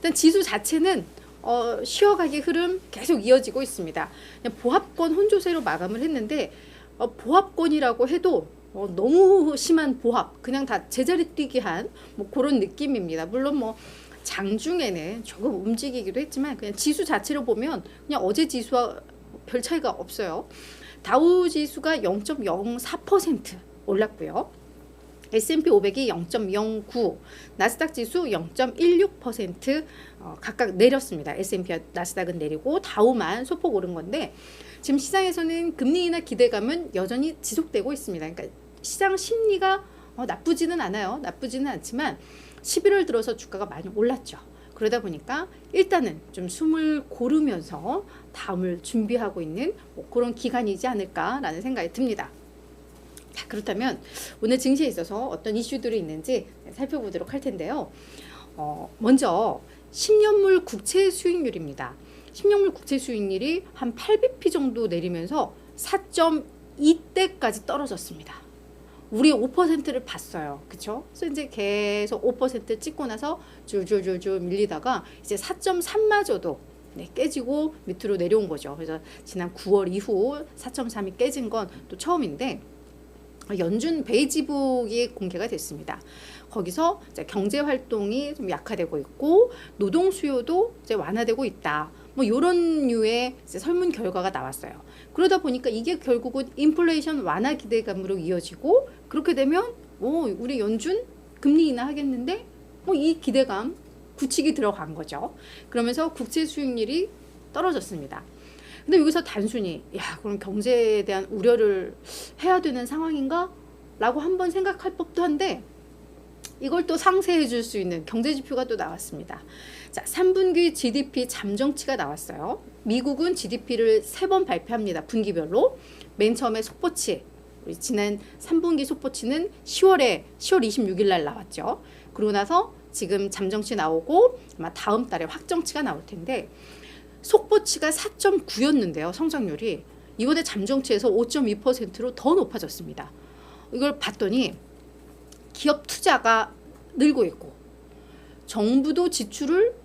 일단 지수 자체는 쉬어가기 흐름 계속 이어지고 있습니다. 그냥 보합권 혼조세로 마감을 했는데 보합권이라고 해도 너무 심한 보합, 그냥 다 제자리 뛰기 한 뭐 그런 느낌입니다. 물론 뭐 장중에는 조금 움직이기도 했지만 그냥 지수 자체로 보면 그냥 어제 지수와 별 차이가 없어요. 다우 지수가 0.04% 올랐고요. S&P 500이 0.09, 나스닥 지수 0.16% 각각 내렸습니다. S&P와 나스닥은 내리고 다우만 소폭 오른 건데 지금 시장에서는 금리 인하 기대감은 여전히 지속되고 있습니다. 그러니까 시장 심리가 나쁘지는 않아요. 나쁘지는 않지만 11월 들어서 주가가 많이 올랐죠. 그러다 보니까 일단은 좀 숨을 고르면서 다음을 준비하고 있는 뭐 그런 기간이지 않을까라는 생각이 듭니다. 자, 그렇다면 오늘 증시에 있어서 어떤 이슈들이 있는지 살펴보도록 할 텐데요. 먼저 10년물 국채 수익률입니다. 10년물 국채 수익률이 한 8bp 정도 내리면서 4.2대까지 떨어졌습니다. 우리 5%를 봤어요. 그쵸? 그래서 이제 계속 5% 찍고 나서 줄줄줄줄 밀리다가 이제 4.3마저도 깨지고 밑으로 내려온 거죠. 그래서 지난 9월 이후 4.3이 깨진 건 또 처음인데 연준 베이지북이 공개가 됐습니다. 거기서 이제 경제 활동이 좀 약화되고 있고 노동 수요도 이제 완화되고 있다. 뭐 이런 류의 이제 설문 결과가 나왔어요. 그러다 보니까 이게 결국은 인플레이션 완화 기대감으로 이어지고 그렇게 되면 우리 연준 금리 인하하겠는데 이 기대감 굳히기 들어간 거죠. 그러면서 국채 수익률이 떨어졌습니다. 근데 여기서 단순히 그럼 경제에 대한 우려를 해야 되는 상황인가? 라고 한번 생각할 법도 한데 이걸 또 상쇄해 줄 수 있는 경제 지표가 또 나왔습니다. 자, 3분기 GDP 잠정치가 나왔어요. 미국은 GDP를 3번 발표합니다. 분기별로. 맨 처음에 속보치, 우리 지난 3분기 속보치는 10월 26일 날 나왔죠. 그러고 나서 지금 잠정치 나오고 아마 다음 달에 확정치가 나올 텐데 속보치가 4.9였는데요. 성장률이 이번에 잠정치에서 5.2%로 더 높아졌습니다. 이걸 봤더니 기업 투자가 늘고 있고 정부도 지출을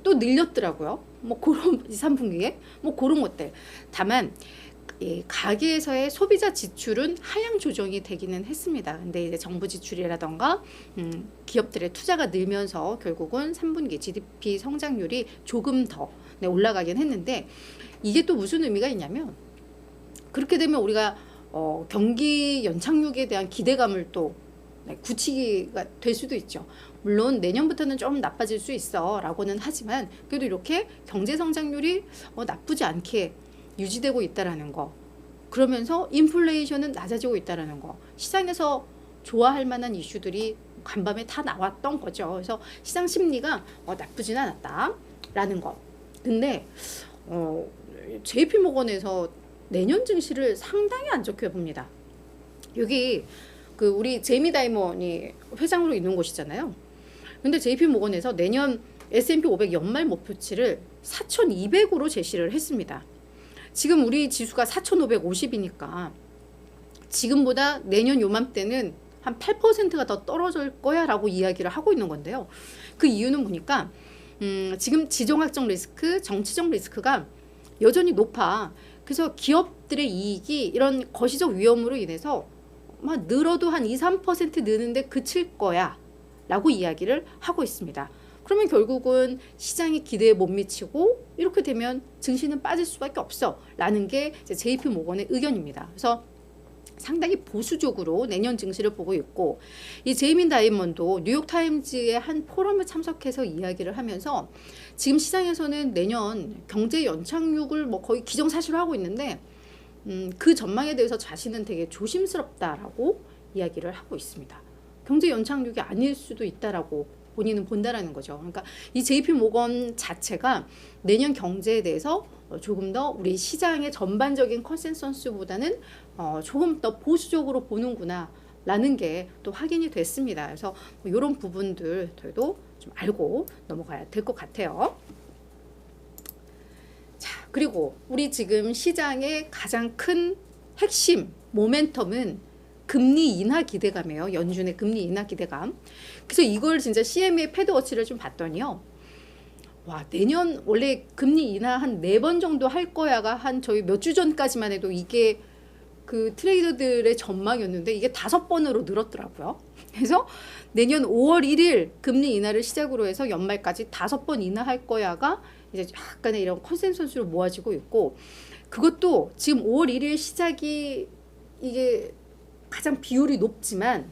또 늘렸더라고요. 뭐 그런 3분기에 뭐 그런 것들. 다만 가계에서의 소비자 지출은 하향 조정이 되기는 했습니다. 근데 이제 정부 지출이라던가 기업들의 투자가 늘면서 결국은 3분기 GDP 성장률이 조금 더 올라가긴 했는데 이게 또 무슨 의미가 있냐면 그렇게 되면 우리가 경기 연착륙에 대한 기대감을 또 굳히기가 될 수도 있죠. 물론 내년부터는 좀 나빠질 수 있어 라고는 하지만 그래도 이렇게 경제 성장률이 나쁘지 않게 유지되고 있다라는 거, 그러면서 인플레이션은 낮아지고 있다라는 거, 시장에서 좋아할 만한 이슈들이 간밤에 다 나왔던 거죠. 그래서 시장 심리가 나쁘진 않았다라는 거. 근데 JP모건에서 내년 증시를 상당히 안 좋게 봅니다. 여기 그 우리 제이미 다이먼이 회장으로 있는 곳이잖아요. 근데 JP모건에서 내년 S&P 500 연말 목표치를 4,200으로 제시를 했습니다. 지금 우리 지수가 4,550이니까 지금보다 내년 요맘때는 한 8%가 더 떨어질 거야 라고 이야기를 하고 있는 건데요. 그 이유는 보니까 지금 지정학적 리스크, 정치적 리스크가 여전히 높아. 그래서 기업들의 이익이 이런 거시적 위험으로 인해서 막 늘어도 한 2, 3% 느는데 그칠 거야 라고 이야기를 하고 있습니다. 그러면 결국은 시장이 기대에 못 미치고 이렇게 되면 증시는 빠질 수밖에 없어 라는 게 JP모건의 의견입니다. 그래서 상당히 보수적으로 내년 증시를 보고 있고 이 제이미 다이먼도 뉴욕타임즈의 한 포럼에 참석해서 이야기를 하면서 지금 시장에서는 내년 경제 연착륙을 뭐 거의 기정사실화하고 있는데 그 전망에 대해서 자신은 되게 조심스럽다라고 이야기를 하고 있습니다. 경제 연착륙이 아닐 수도 있다라고 본인은 본다라는 거죠. 그러니까 이 JP모건 자체가 내년 경제에 대해서 조금 더 우리 시장의 전반적인 컨센서스보다는 조금 더 보수적으로 보는구나 라는 게 또 확인이 됐습니다. 그래서 뭐 이런 부분들 저희도 좀 알고 넘어가야 될 것 같아요. 자, 그리고 우리 지금 시장의 가장 큰 핵심 모멘텀은 금리 인하 기대감이에요. 연준의 금리 인하 기대감. 그래서 이걸 진짜 CME의 패드워치를 좀 봤더니요. 와, 내년 원래 금리 인하 한 4번 정도 할 거야가 한 저희 몇 주 전까지만 해도 이게 그 트레이더들의 전망이었는데 이게 5번으로 늘었더라고요. 그래서 내년 5월 1일 금리 인하를 시작으로 해서 연말까지 5번 인하할 거야가 이제 약간의 이런 컨센서스로 모아지고 있고, 그것도 지금 5월 1일 시작이 이게 가장 비율이 높지만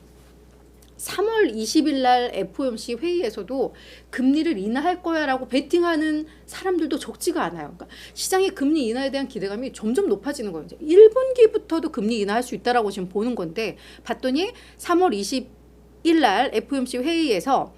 3월 20일 날 FOMC 회의에서도 금리를 인하할 거야라고 베팅하는 사람들도 적지가 않아요. 그러니까 시장의 금리 인하에 대한 기대감이 점점 높아지는 거예요. 이제 1분기부터도 금리 인하할 수 있다라고 지금 보는 건데, 봤더니 3월 20일 날 FOMC 회의에서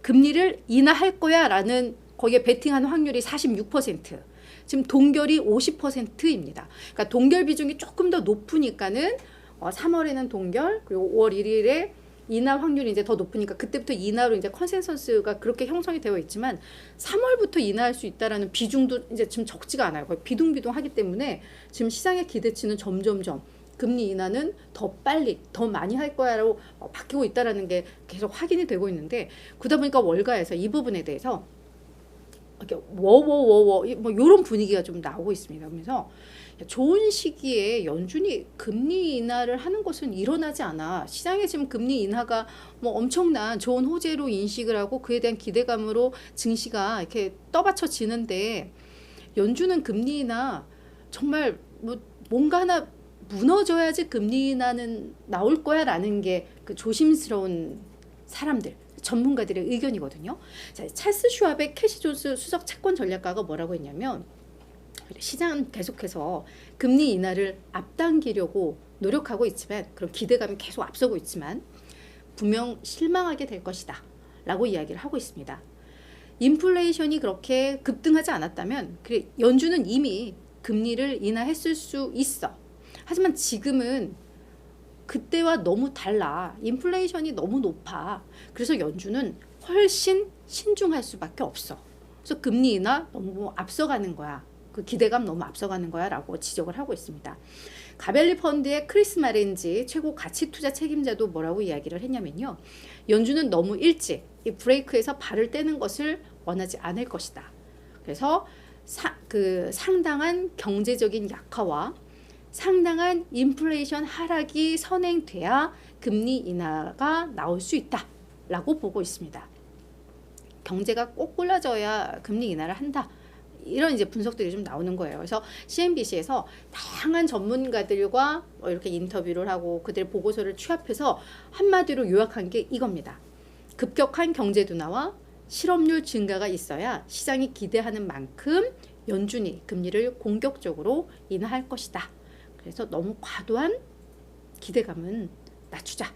금리를 인하할 거야라는 거기에 베팅하는 확률이 46%. 지금 동결이 50%입니다. 그러니까 동결 비중이 조금 더 높으니까는 3월에는 동결, 그리고 5월 1일에 인하 확률이 이제 더 높으니까 그때부터 인하로 이제 컨센서스가 그렇게 형성이 되어 있지만 3월부터 인하할 수 있다라는 비중도 이제 지금 적지가 않아요. 거의 비둥비둥하기 때문에 지금 시장의 기대치는 점점점 금리 인하는 더 빨리 더 많이 할 거야라고 바뀌고 있다라는 게 계속 확인이 되고 있는데, 그러다 보니까 월가에서 이 부분에 대해서 이렇게 워워워워 뭐 이런 분위기가 좀 나오고 있습니다. 그래서 좋은 시기에 연준이 금리 인하를 하는 것은 일어나지 않아. 시장에 지금 금리 인하가 뭐 엄청난 좋은 호재로 인식을 하고 그에 대한 기대감으로 증시가 이렇게 떠받쳐지는데, 연준은 금리 인하 정말 뭐 뭔가 하나 무너져야지 금리 인하는 나올 거야라는 게 그 조심스러운 사람들, 전문가들의 의견이거든요. 자, 찰스 슈왑의 캐시 존스 수석 채권 전략가가 뭐라고 했냐면, 시장은 계속해서 금리 인하를 앞당기려고 노력하고 있지만, 그런 기대감이 계속 앞서고 있지만 분명 실망하게 될 것이다 라고 이야기를 하고 있습니다. 인플레이션이 그렇게 급등하지 않았다면 그래, 연준은 이미 금리를 인하했을 수 있어. 하지만 지금은 그때와 너무 달라. 인플레이션이 너무 높아. 그래서 연준은 훨씬 신중할 수밖에 없어. 그래서 금리 인하 너무 앞서가는 거야. 그 기대감 너무 앞서가는 거야 라고 지적을 하고 있습니다. 가벨리 펀드의 크리스 마렌지 최고 가치 투자 책임자도 뭐라고 이야기를 했냐면요, 연준은 너무 일찍 이 브레이크에서 발을 떼는 것을 원하지 않을 것이다. 그래서 상당한 경제적인 약화와 상당한 인플레이션 하락이 선행돼야 금리 인하가 나올 수 있다 라고 보고 있습니다. 경제가 꼬꾸라져야 금리 인하를 한다, 이런 이제 분석들이 좀 나오는 거예요. 그래서 CNBC에서 다양한 전문가들과 이렇게 인터뷰를 하고 그들 보고서를 취합해서 한마디로 요약한 게 이겁니다. 급격한 경제 둔화와 실업률 증가가 있어야 시장이 기대하는 만큼 연준이 금리를 공격적으로 인하할 것이다. 그래서 너무 과도한 기대감은 낮추자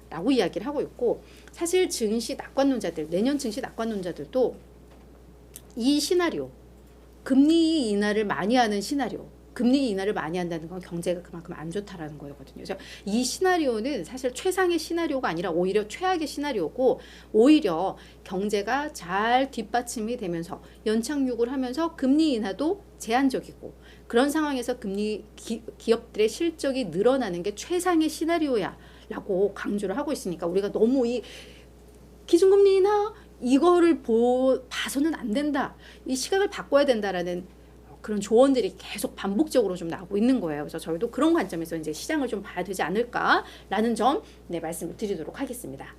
라고 이야기를 하고 있고, 사실 증시 낙관론자들, 내년 증시 낙관론자들도 이 시나리오, 금리 인하를 많이 하는 시나리오, 금리 인하를 많이 한다는 건 경제가 그만큼 안 좋다라는 거거든요. 그래서 이 시나리오는 사실 최상의 시나리오가 아니라 오히려 최악의 시나리오고, 오히려 경제가 잘 뒷받침이 되면서 연착륙을 하면서 금리 인하도 제한적이고, 그런 상황에서 기업들의 실적이 늘어나는 게 최상의 시나리오야 라고 강조를 하고 있으니까, 우리가 너무 이 기준금리 인하 이거를 봐서는 안 된다, 이 시각을 바꿔야 된다라는 그런 조언들이 계속 반복적으로 좀 나오고 있는 거예요. 그래서 저희도 그런 관점에서 이제 시장을 좀 봐야 되지 않을까라는 점 말씀을 드리도록 하겠습니다.